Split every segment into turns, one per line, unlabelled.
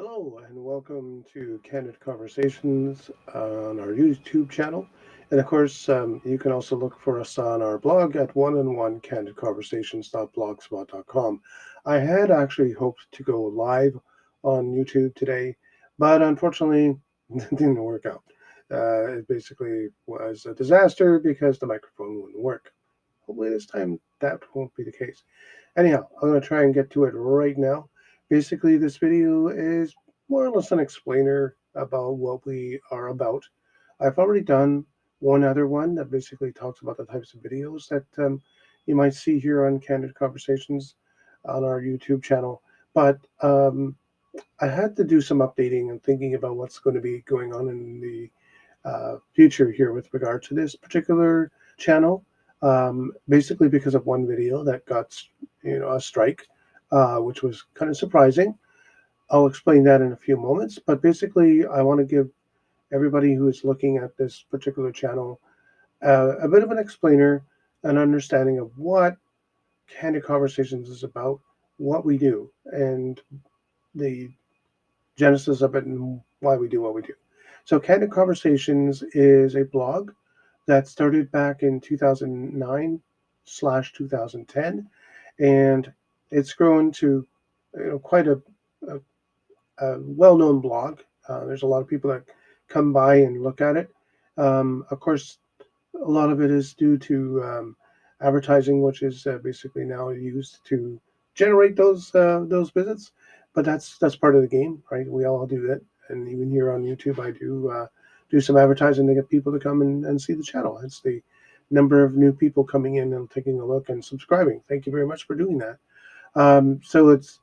Hello and welcome to Candid Conversations on our YouTube channel. And of course, you can also look for us on our blog at one-on-one-candidconversations.blogspot.com. I had actually hoped to go live on YouTube today, but unfortunately, it didn't work out. It basically was a disaster because the microphone wouldn't work. Hopefully, this time that won't be the case. Anyhow, I'm going to try and get to it right now. Basically, this video is more or less an explainer about what we are about. I've already done one other one that basically talks about the types of videos that you might see here on Candid Conversations on our YouTube channel. But I had to do some updating and thinking about what's going to be going on in the future here with regard to this particular channel. Basically, because of one video that got a strike, which was kind of surprising. I'll explain that in a few moments. But basically, I want to give everybody who is looking at this particular channel a bit of an explainer, an understanding of what Candid Conversations is about, what we do, and the genesis of it and why we do what we do. So, Candid Conversations is a blog that started back in 2009/2010, and it's grown to quite a, a well-known blog. There's a lot of people that come by and look at it. Of course, a lot of it is due to advertising, which is basically now used to generate those visits. But that's part of the game, right? We all do that, and even here on YouTube, I do some advertising to get people to come and see the channel. It's the number of new people coming in and taking a look and subscribing. Thank you very much for doing that. So it's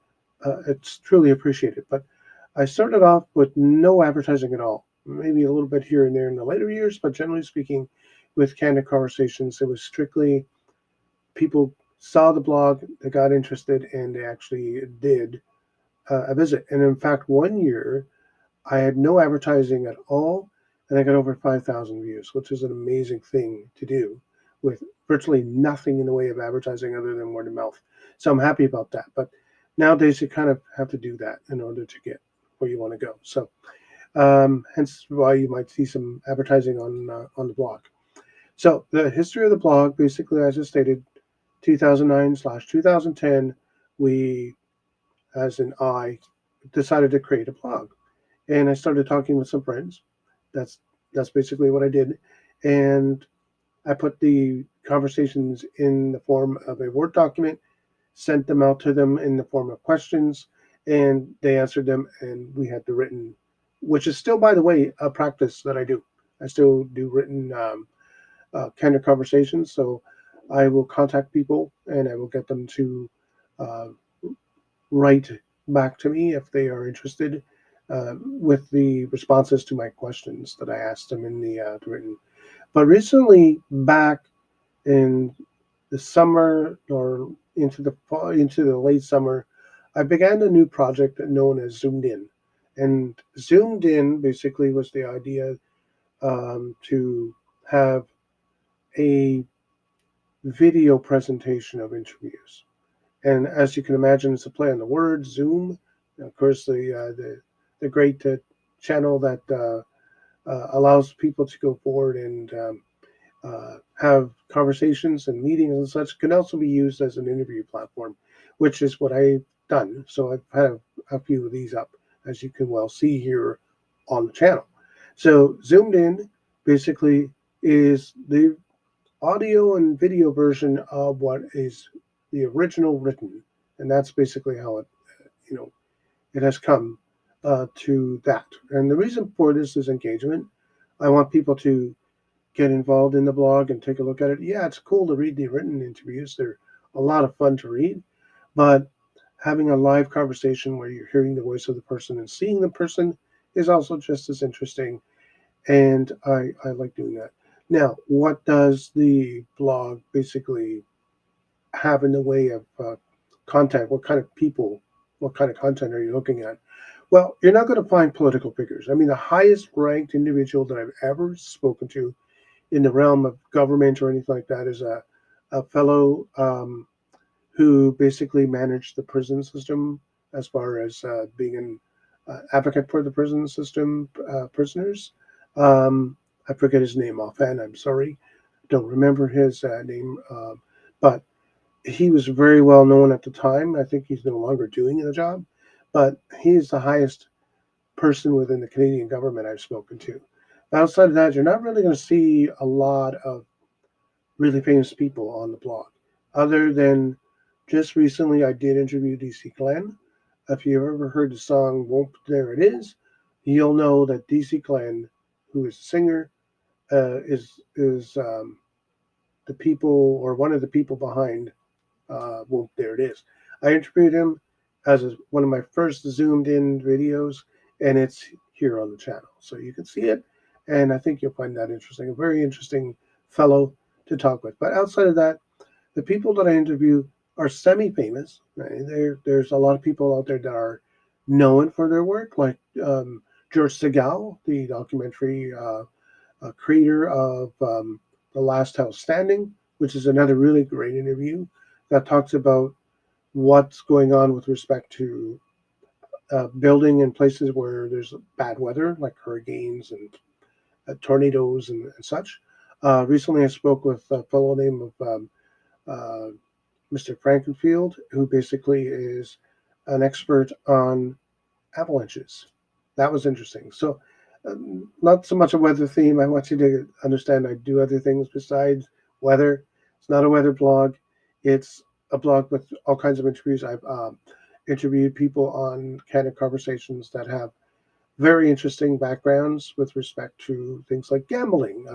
truly appreciated. But I started off with no advertising at all. Maybe a little bit here and there in the later years, but generally speaking, with Candid Conversations, it was strictly people saw the blog, they got interested, and they actually did a visit. And in fact, one year I had no advertising at all, and I got over 5,000 views, which is an amazing thing to do with virtually nothing in the way of advertising other than word of mouth. So I'm happy about that. But nowadays, you kind of have to do that in order to get where you want to go. So hence why you might see some advertising on the blog. So the history of the blog, basically, as I stated, 2009/2010, we, as in I, decided to create a blog, and I started talking with some friends. That's that's basically what I did, and I put the conversations in the form of a Word document, sent them out to them in the form of questions, and they answered them, and we had the written, which is still, by the way, a practice that I do. I still do written kind of conversations. So I will contact people and I will get them to uh, write back to me if they are interested with the responses to my questions that I asked them in the written. But recently, back in the summer or into the fall, into the late summer, I began a new project known as Zoomed In. And Zoomed In basically was the idea to have a video presentation of interviews. And as you can imagine, it's a play on the word Zoom. Of course, the great channel that allows people to go forward and have conversations and meetings and such can also be used as an interview platform, which is what I've done. So I've had a few of these up, as you can well see here on the channel. So Zoomed In basically is the audio and video version of what is the original written, and that's basically how you know it has come to that. And the reason for this is engagement. I want people to get involved in the blog and take a look at it. Yeah, it's cool to read the written interviews; they're a lot of fun to read, but having a live conversation where you're hearing the voice of the person and seeing the person is also just as interesting, and I like doing that. Now, what does the blog basically have in the way of content? What kind of people, what kind of content are you looking at? Well, you're not going to find political figures. I mean, the highest ranked individual that I've ever spoken to in the realm of government or anything like that is a fellow who basically managed the prison system as far as being advocate for the prison system prisoners. Um, I forget his name offhand. I'm sorry, don't remember his name, but he was very well known at the time. I think he's no longer doing the job, but he is the highest person within the Canadian government I've spoken to. Outside of that, you're not really going to see a lot of really famous people on the blog, other than just recently I did interview DC Glenn. If you've ever heard the song "Won't There It Is," you'll know that DC Glenn, who is a singer, is the people or one of the people behind well, there it is. I interviewed him as one of my first zoomed in videos, and it's here on the channel. So you can see it, and I think you'll find that interesting. A very interesting fellow to talk with. But outside of that, the people that I interview are semi famous. Right? There's a lot of people out there that are known for their work, like George Segal, the documentary creator of The Last House Standing, which is another really great interview that talks about what's going on with respect to building in places where there's bad weather, like hurricanes and tornadoes and such. Recently, I spoke with a fellow named of uh, Mr. Frankenfield, who basically is an expert on avalanches. That was interesting. So, not so much a weather theme. I want you to understand I do other things besides weather. It's not a weather blog. It's a blog with all kinds of interviews. I've interviewed people on Candid Conversations that have very interesting backgrounds with respect to things like gambling,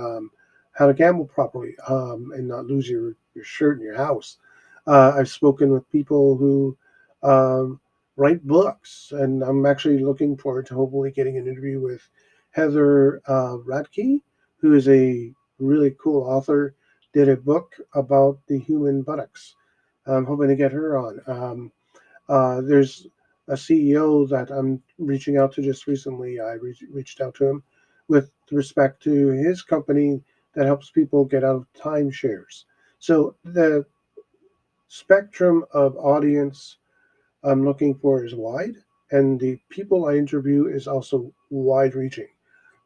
how to gamble properly, and not lose your shirt in your house. I've spoken with people who um, write books, and I'm actually looking forward to hopefully getting an interview with Heather Radke, who is a really cool author, did a book about the human buttocks. I'm hoping to get her on. There's a CEO that I'm reaching out to just recently. I reached out to him with respect to his company that helps people get out of timeshares. So the spectrum of audience I'm looking for is wide, and the people I interview is also wide reaching.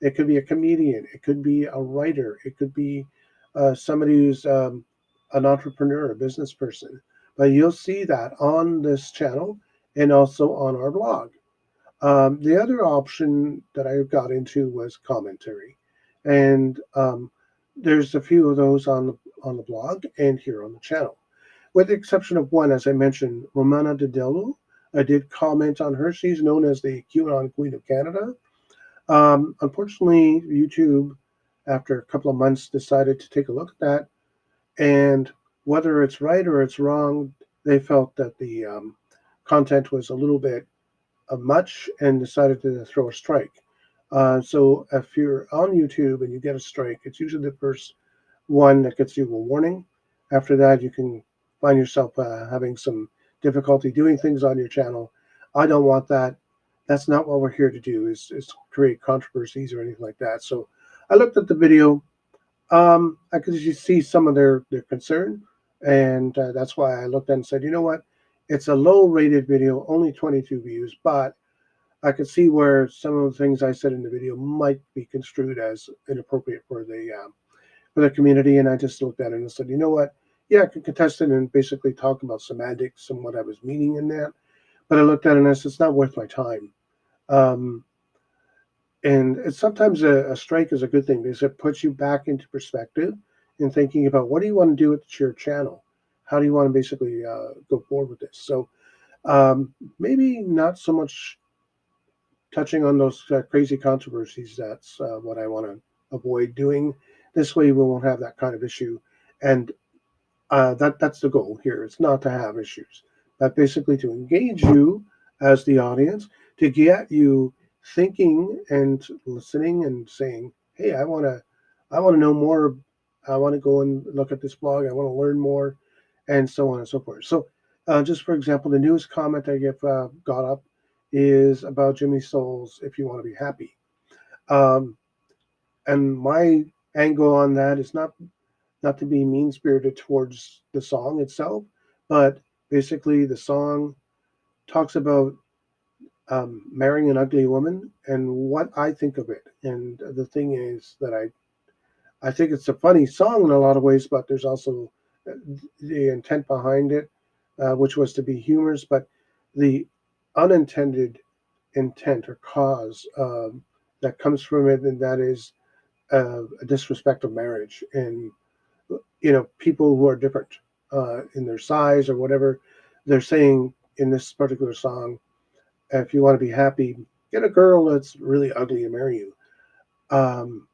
It could be a comedian, it could be a writer, it could be somebody who's an entrepreneur, a business person. But you'll see that on this channel and also on our blog. The other option that I got into was commentary, and there's a few of those on the blog and here on the channel, with the exception of one, as I mentioned, Romana Didello. I did comment on her. She's known as the QAnon Queen of Canada. Unfortunately, YouTube, after a couple of months, decided to take a look at that, and whether it's right or it's wrong, they felt that the content was a little bit much and decided to throw a strike. So if you're on YouTube and you get a strike, it's usually the first one that gets you a warning. After that, you can find yourself having some difficulty doing things on your channel. I don't want that. That's not what we're here to do. Is create controversies or anything like that. So I looked at the video. I could just see some of their concern, and that's why I looked at it and said, you know what, it's a low rated video, only 22 views, but I could see where some of the things I said in the video might be construed as inappropriate for the community, and I just looked at it and said, you know what, yeah, I could contest it and basically talk about semantics and what I was meaning in that, but I looked at it and I said, it's not worth my time. Um, and it's sometimes a strike is a good thing because it puts you back into perspective and thinking about what do you want to do with your channel, how do you want to basically go forward with this. So maybe not so much touching on those crazy controversies. That's what I want to avoid doing. This way we won't have that kind of issue, and that's the goal here. It's not to have issues, but basically to engage you as the audience, to get you thinking and listening and saying, "Hey, I want to know more. I want to go and look at this blog. I want to learn more," and so on and so forth. So, just for example, the newest comment I get got up is about Jimmy Souls. If you want to be happy, um, and my angle on that is not to be mean spirited towards the song itself, but basically the song talks about marrying an ugly woman and what I think of it. And the thing is that I think it's a funny song in a lot of ways, but there's also uh, the intent behind it, which was to be humorous, but the unintended intent or cause that comes from it, and that is a disrespect of marriage and people who are different in their size or whatever. They're saying in this particular song, if you want to be happy, get a girl that's really ugly and marry you. Um,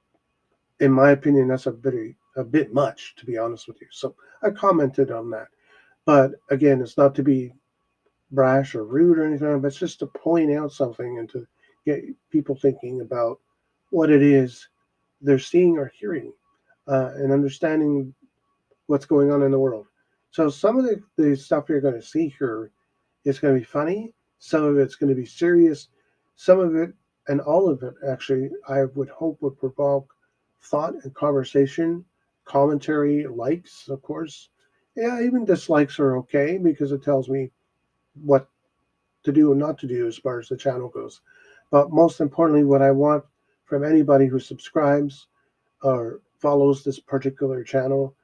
in my opinion, that's a bit much, to be honest with you. So I commented on that. But again, it's not to be brash or rude or anything, but it's just to point out something and to get people thinking about what it is they're seeing or hearing and understanding what's going on in the world. So some of the stuff you're going to see here is going to be funny. Some of it's going to be serious. Some of it, and all of it, actually, I would hope would provoke thought and conversation, commentary, likes, of course. Yeah, even dislikes are okay because it tells me what to do and not to do as far as the channel goes. But most importantly, what I want from anybody who subscribes or follows this particular channel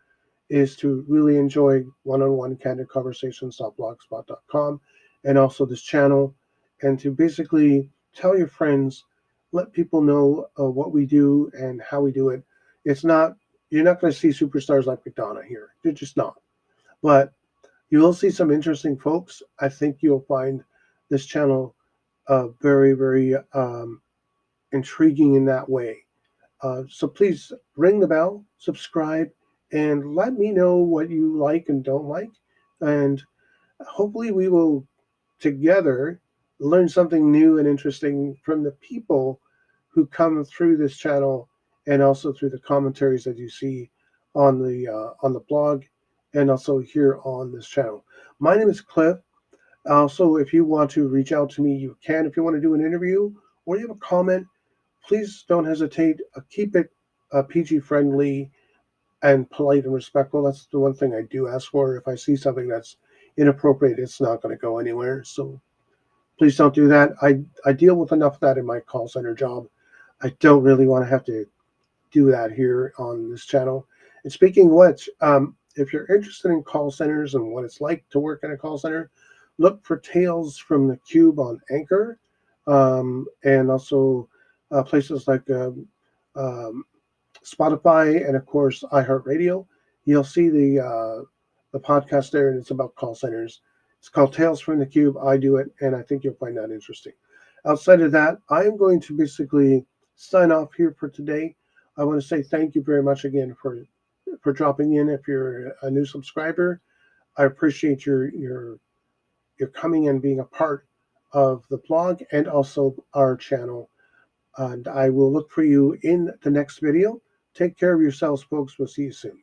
is to really enjoy one-on-one candid conversations.blogspot.com and also this channel, and to basically tell your friends, let people know what we do and how we do it. It's not, you're not going to see superstars like McDonough here. You're just not. But you will see some interesting folks. I think you'll find this channel very, very intriguing in that way. So please ring the bell, subscribe, and let me know what you like and don't like. And hopefully, we will together learn something new and interesting from the people who come through this channel and also through the commentaries that you see on the blog and also here on this channel. My name is Cliff. Also, if you want to reach out to me, you can. If you want to do an interview or you have a comment, please don't hesitate. Keep it PG friendly and polite and respectful. That's the one thing I do ask for. If I see something that's inappropriate, it's not going to go anywhere. So please don't do that. I deal with enough of that in my call center job. I don't really want to have to do that here on this channel. And speaking of which, if you're interested in call centers and what it's like to work in a call center, look for Tales from the Cube on Anchor, and also places like Spotify and of course iHeartRadio. You'll see the podcast there, and it's about call centers. It's called Tales from the Cube. I do it, and I think you'll find that interesting. Outside of that, I am going to basically sign off here for today. I want to say thank you very much again for dropping in. If you're a new subscriber, I appreciate your coming and being a part of the blog and also our channel. And I will look for you in the next video. Take care of yourselves, folks. We'll see you soon.